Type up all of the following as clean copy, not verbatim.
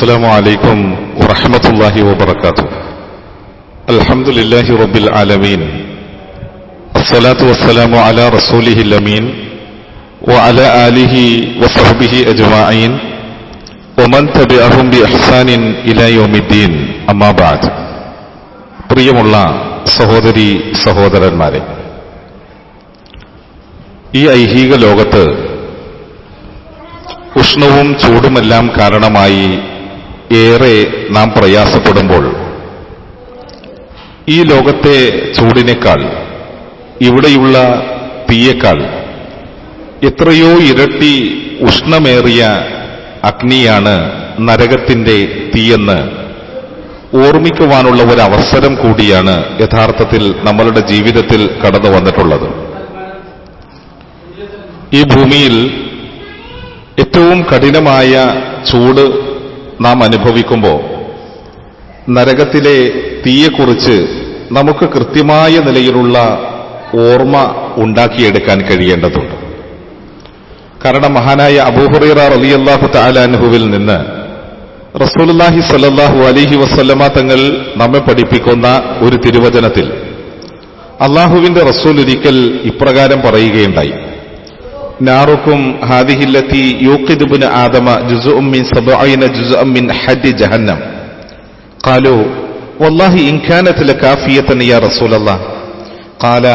السلام عليكم ورحمة الله وبركاته. الحمد لله رب العالمين، الصلاة والسلام على رسوله الأمين وعلى آله وصحبه أجمعين ومن تبعهم بإحسان إلى يوم الدين. أما بعد. പ്രിയമുള്ള സഹോദരി സഹോദരന്മാരെ, ഈ ഐഹിക ലോകത്ത് ഉഷ്ണവും ചൂടുമെല്ലാം കാരണമായി ഏറെ നാം പ്രയാസപ്പെടുമ്പോൾ, ഈ ലോകത്തെ ചൂടിനേക്കാൾ ഇവിടെയുള്ള തീയേക്കാൾ എത്രയോ ഇരട്ടി ഉഷ്ണമേറിയ അഗ്നിയാണ് നരകത്തിന്റെ തീയെന്ന് ഓർമ്മിക്കുവാനുള്ള ഒരു അവസരം കൂടിയാണ് യഥാർത്ഥത്തിൽ നമ്മളുടെ ജീവിതത്തിൽ കടന്നു വന്നിട്ടുള്ളത്. ഈ ഭൂമിയിൽ ഏറ്റവും കഠിനമായ ചൂട് നാം അനുഭവിക്കുമ്പോൾ നരകത്തിലെ തീയെക്കുറിച്ച് നമുക്ക് കൃത്യമായ നിലയിലുള്ള ഓർമ്മ ഉണ്ടാക്കിയെടുക്കാൻ കഴിയേണ്ടതുണ്ട്. കാരണം മഹാനായ അബൂ ഹുറൈറ റളിയല്ലാഹു തആല അൻഹുവിൽ നിന്ന് റസൂലുള്ളാഹി സ്വല്ലല്ലാഹു അലൈഹി വസല്ലമ തങ്ങൾ നമ്മെ പഠിപ്പിക്കുന്ന ഒരു തിരുവചനത്തിൽ അല്ലാഹുവിന്റെ റസൂൽ ഒരിക്കൽ ഇപ്രകാരം പറയുകയുണ്ടായി: നാറുക്കും ഹാദിഹില്ലത്തി യൂഖിദു ഇബ്നു ആദമ ജുസ്ഉം മിൻ 70 ജുസ്അൻ മിൻ ഹദ്ദി ജഹന്നം. ഖാലൂ വല്ലാഹി ഇൻ കാനത് ലകാഫിയതൻ യാ റസൂലല്ലാഹ്. ഖാല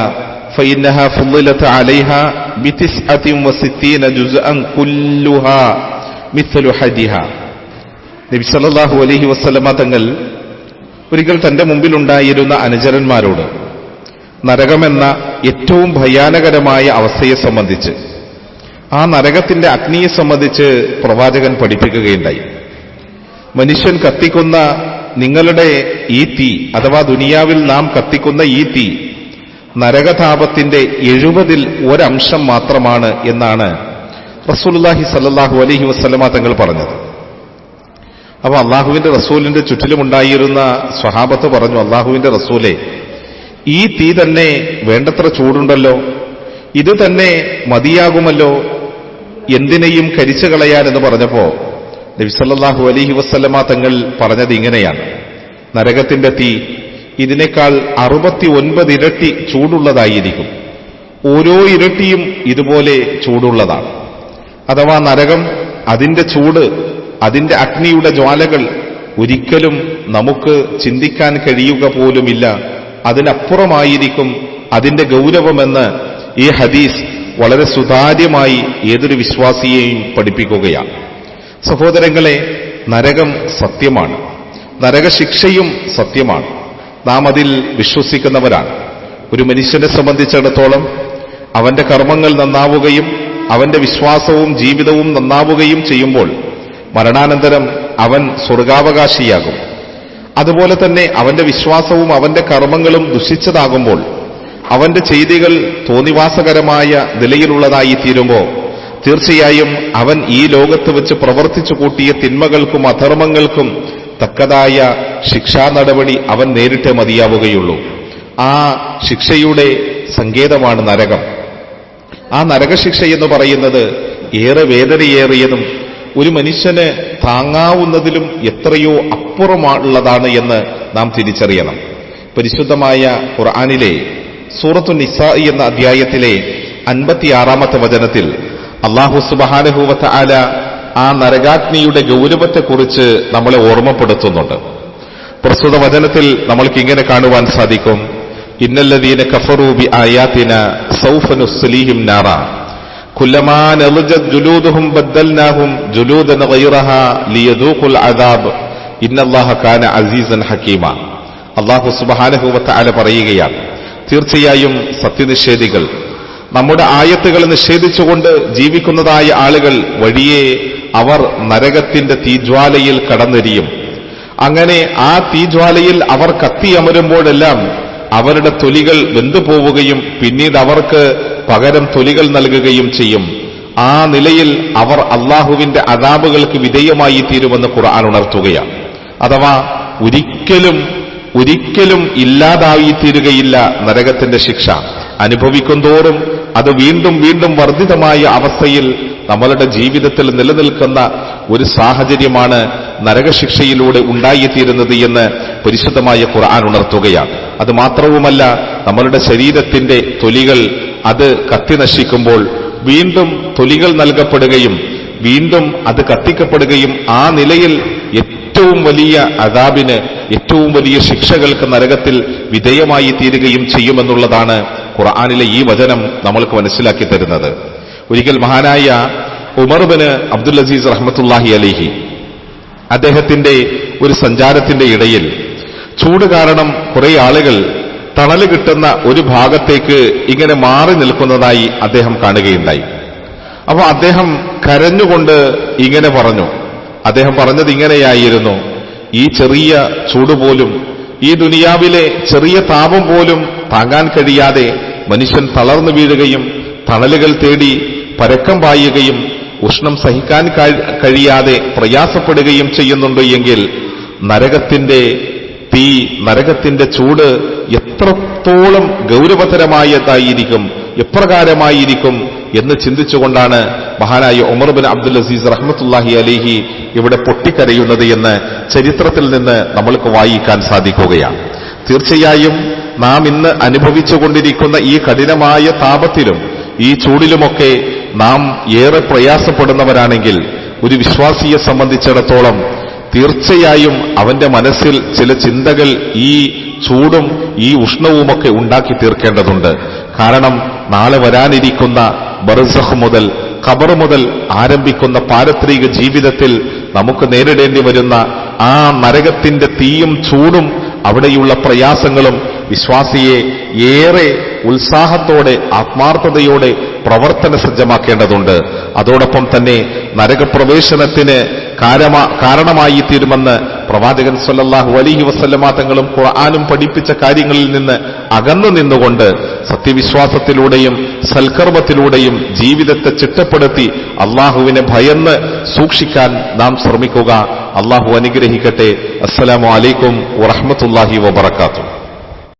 ഫഇന്നഹാ ഫുളിലത് അലൈഹാ ബി69 ജുസ്അൻ കുല്ലുഹാ മിസ്ലു ഹദിഹാ. നബി സല്ലല്ലാഹു അലൈഹി വസല്ലമ തങ്ങൾ ഒരിക്കൽ തന്റെ മുമ്പിലുണ്ടായിരുന്ന അനുചരന്മാരോട് നരകമെന്ന ഏറ്റവും ഭയാനകരമായ അവസ്ഥയെ സംബന്ധിച്ച്, ആ നരകത്തിന്റെ അഗ്നിയെ സംബന്ധിച്ച് പ്രവാചകൻ പഠിപ്പിക്കുകയുണ്ടായി. മനുഷ്യൻ കത്തിക്കുന്ന നിങ്ങളുടെ ഈ തീ, അഥവാ ദുനിയാവിൽ നാം കത്തിക്കുന്ന ഈ തീ നരകതാപത്തിന്റെ 70-ൽ 1 മാത്രമാണ് എന്നാണ് റസൂലുള്ളാഹി സ്വല്ലല്ലാഹു അലൈഹി വസല്ലമ തങ്ങൾ പറഞ്ഞത്. അപ്പൊ അള്ളാഹുവിന്റെ റസൂലിന്റെ ചുറ്റിലുമുണ്ടായിരുന്ന സ്വഹാബത്ത് പറഞ്ഞു: അള്ളാഹുവിന്റെ റസൂലെ, ഈ തീ തന്നെ വേണ്ടത്ര ചൂടുണ്ടല്ലോ, ഇത് തന്നെ മതിയാകുമല്ലോ എന്തിനേയും കരിച്ചു കളയാൻ എന്ന് പറഞ്ഞപ്പോ നബി സല്ലല്ലാഹു അലൈഹി വസല്ലമ തങ്ങൾ പറഞ്ഞത് ഇങ്ങനെയാണ്: നരകത്തിന്റെ തീ ഇതിനേക്കാൾ 69 ഇരട്ടി ചൂടുള്ളതായിരിക്കും. ഓരോ ഇരട്ടിയും ഇതുപോലെ ചൂടുള്ളതാണ്. അഥവാ നരകം, അതിന്റെ ചൂട്, അതിന്റെ അഗ്നിയുടെ ജ്വാലകൾ ഒരിക്കലും നമുക്ക് ചിന്തിക്കാൻ കഴിയുക പോലുമില്ല. അതിനപ്പുറമായിരിക്കും അതിന്റെ ഗൗരവമെന്ന് ഈ ഹദീസ് വളരെ സുതാര്യമായി ഏതൊരു വിശ്വാസിയെയും പഠിപ്പിക്കുകയാണ്. സഹോദരങ്ങളെ, നരകം സത്യമാണ്, നരകശിക്ഷയും സത്യമാണ്. നാം അതിൽ വിശ്വസിക്കുന്നവരാണ്. ഒരു മനുഷ്യനെ സംബന്ധിച്ചിടത്തോളം അവന്റെ കർമ്മങ്ങൾ നന്നാവുകയും അവന്റെ വിശ്വാസവും ജീവിതവും നന്നാവുകയും ചെയ്യുമ്പോൾ മരണാനന്തരം അവൻ സ്വർഗാവകാശിയാകും. അതുപോലെ തന്നെ അവന്റെ വിശ്വാസവും അവന്റെ കർമ്മങ്ങളും ദുഷിച്ചതാകുമ്പോൾ, അവന്റെ ചെയ്തികൾ തോന്നിവാസകരമായ നിലയിലുള്ളതായി തീരുമ്പോൾ തീർച്ചയായും അവൻ ഈ ലോകത്ത് വെച്ച് പ്രവർത്തിച്ചു കൂട്ടിയ തിന്മകൾക്കും അധർമ്മങ്ങൾക്കും തക്കതായ ശിക്ഷാ നടപടി അവൻ നേരിട്ടേ മതിയാവുകയുള്ളൂ. ആ ശിക്ഷയുടെ സങ്കേതമാണ് നരകം. ആ നരകശിക്ഷ എന്ന് പറയുന്നത് ഏറെ വേദനയേറിയതും ഒരു മനുഷ്യന് താങ്ങാവുന്നതിലും എത്രയോ അപ്പുറമുള്ളതാണ് എന്ന് നാം തിരിച്ചറിയണം. പരിശുദ്ധമായ ഖുർആനിലെ സൂറത്തു നിസാ എന്ന അധ്യായത്തിലെ 56-ാമത്തെ വചനത്തിൽ അല്ലാഹു സുബ്ഹാനഹു വ തആല ആ നരകാഗ്നിയുടെ ഗൗരവത്തെക്കുറിച്ച് നമ്മളെ ഓർമ്മപ്പെടുത്തുന്നുണ്ട്. പ്രസ്തുത വചനത്തിൽ നമ്മൾക്ക് ഇങ്ങനെ കാണുവാൻ സാധിക്കും: ഇന്നല്ലദീന കഫറൂ ബിആയാതിനാ സൗഫ നുസ്ലീഹിം നാറാ കുല്ലമാ നളജത് ജുലൂദുഹും ബദ്ദൽനാഹും ജുലൂദൻ ഗൈറഹാ ലിയദൂഖുൽ അദാബ് ഇന്നല്ലാഹ കാന അസീസൻ ഹകീമ. അല്ലാഹു സുബ്ഹാനഹു വ തആല പറയുകയാണ്: തീർച്ചയായും സത്യനിഷേധികൾ, നമ്മുടെ ആയത്തുകൾ നിഷേധിച്ചുകൊണ്ട് ജീവിക്കുന്നതായ ആളുകൾ വഴിയെ അവർ നരകത്തിന്റെ തീജ്വാലയിൽ കടന്നെരിയും. അങ്ങനെ ആ തീജ്വാലയിൽ അവർ കത്തിയമരുമ്പോഴെല്ലാം അവരുടെ തൊലികൾ വെന്തുപോവുകയും പിന്നീട് അവർക്ക് പകരം തൊലികൾ നൽകുകയും ചെയ്യും. ആ നിലയിൽ അവർ അള്ളാഹുവിന്റെ അദാബുകൾക്ക് വിധേയമായി തീരുമെന്ന് ഖുർആൻ ഉണർത്തുകയാണ്. അഥവാ ഒരിക്കലും ഇല്ലാതായിത്തീരുകയില്ല നരകത്തിന്റെ ശിക്ഷ. അനുഭവിക്കും തോറും അത് വീണ്ടും വീണ്ടും വർദ്ധിതമായ അവസ്ഥയിൽ നമ്മളുടെ ജീവിതത്തിൽ നിലനിൽക്കുന്ന ഒരു സാഹചര്യമാണ് നരകശിക്ഷയിലൂടെ ഉണ്ടായിത്തീരുന്നത് എന്ന് പരിശുദ്ധമായ ഖുർആൻ ഉണർത്തുകയാണ്. അത് മാത്രവുമല്ല, നമ്മളുടെ ശരീരത്തിന്റെ തൊലികൾ അത് കത്തിനശിക്കുമ്പോൾ വീണ്ടും തൊലികൾ നൽകപ്പെടുകയും വീണ്ടും അത് കത്തിക്കപ്പെടുകയും ആ നിലയിൽ ഏറ്റവും വലിയ അദാബിന്, ഏറ്റവും വലിയ ശിക്ഷകൾക്ക് നരകത്തിൽ വിധേയമായി തീരുകയും ചെയ്യുമെന്നുള്ളതാണ് ഖുർആനിലെ ഈ വചനം നമ്മൾക്ക് മനസ്സിലാക്കി തരുന്നത്. ഒരിക്കൽ മഹാനായ ഉമർ ബിൻ അബ്ദുൽ അസീസ് റഹ്മത്തുള്ളാഹി അലൈഹി അദ്ദേഹത്തിന്റെ ഒരു സഞ്ചാരത്തിന്റെ ഇടയിൽ ചൂട് കാരണം കുറെ ആളുകൾ തണല് കിട്ടുന്ന ഒരു ഭാഗത്തേക്ക് ഇങ്ങനെ മാറി നിൽക്കുന്നതായി അദ്ദേഹം കാണുകയുണ്ടായി. അപ്പൊ അദ്ദേഹം കരഞ്ഞുകൊണ്ട് ഇങ്ങനെ പറഞ്ഞു. അദ്ദേഹം പറഞ്ഞത് ഇങ്ങനെയായിരുന്നു: ഈ ചെറിയ ചൂട് പോലും, ഈ ദുനിയാവിലെ ചെറിയ താപം പോലും താങ്ങാൻ കഴിയാതെ മനുഷ്യൻ തളർന്നു വീഴുകയും തണലുകൾ തേടി പരക്കം പായുകയും ഉഷ്ണം സഹിക്കാൻ കഴിയാതെ പ്രയാസപ്പെടുകയും ചെയ്യുന്നുണ്ട് എങ്കിൽ നരകത്തിന്റെ തീ, നരകത്തിന്റെ ചൂട് എത്രത്തോളം ഗൗരവതരമായതായിരിക്കും, എപ്രകാരമായിരിക്കും എന്ന് ചിന്തിച്ചുകൊണ്ടാണ് മഹാനായ ഉമർ ബിൻ അബ്ദുൽ അസീസ് റഹ്മത്തുള്ളാഹി അലൈഹി ഇവിടെ പൊട്ടിക്കരയുന്നത് എന്ന് ചരിത്രത്തിൽ നിന്ന് നമ്മൾക്ക് വായിക്കാൻ സാധിക്കുകയാണ്. തീർച്ചയായും നാം ഇന്ന് അനുഭവിച്ചുകൊണ്ടിരിക്കുന്ന ഈ കഠിനമായ താപത്തിലും ഈ ചൂടിലുമൊക്കെ നാം ഏറെ പ്രയാസപ്പെടുന്നവരാണെങ്കിൽ ഒരു വിശ്വാസിയെ സംബന്ധിച്ചിടത്തോളം തീർച്ചയായും അവന്റെ മനസ്സിൽ ചില ചിന്തകൾ ഈ ചൂടും ഈ ഉഷ്ണവുമൊക്കെ ഉണ്ടാക്കി തീർക്കേണ്ടതുണ്ട്. കാരണം നാളെ വരാനിരിക്കുന്ന ബർസഖ് മുതൽ, ഖബർ മുതൽ ആരംഭിക്കുന്ന പാരത്രിക ജീവിതത്തിൽ നമുക്ക് നേരിടേണ്ടി വരുന്ന ആ നരകത്തിന്റെ തീയും ചൂടും അവിടെയുള്ള പ്രയാസങ്ങളും വിശ്വാസിയെ ഏറെ ഉത്സാഹത്തോടെ, ആത്മാർത്ഥതയോടെ പ്രവർത്തന സജ്ജമാക്കേണ്ടതുണ്ട്. അതോടൊപ്പം തന്നെ നരകപ്രവേശനത്തിന് കാരണമായി തീരുമെന്ന് പ്രവാചകൻ സ്വല്ലല്ലാഹു അലൈഹി വസല്ലമ തങ്ങളും ഖുർആനും പഠിപ്പിച്ച കാര്യങ്ങളിൽ നിന്ന് അകന്നു നിന്നുകൊണ്ട് സത്യവിശ്വാസത്തിലൂടെയും സൽക്കർമ്മത്തിലൂടെയും ജീവിതത്തെ ചിട്ടപ്പെടുത്തി അള്ളാഹുവിനെ ഭയന്ന് സൂക്ഷിക്കാൻ നാം ശ്രമിക്കുക. അള്ളാഹു അനുഗ്രഹിക്കട്ടെ. അസ്സലാമു അലൈക്കും വറഹ്മത്തുള്ളാഹി വബറകാതുഹു.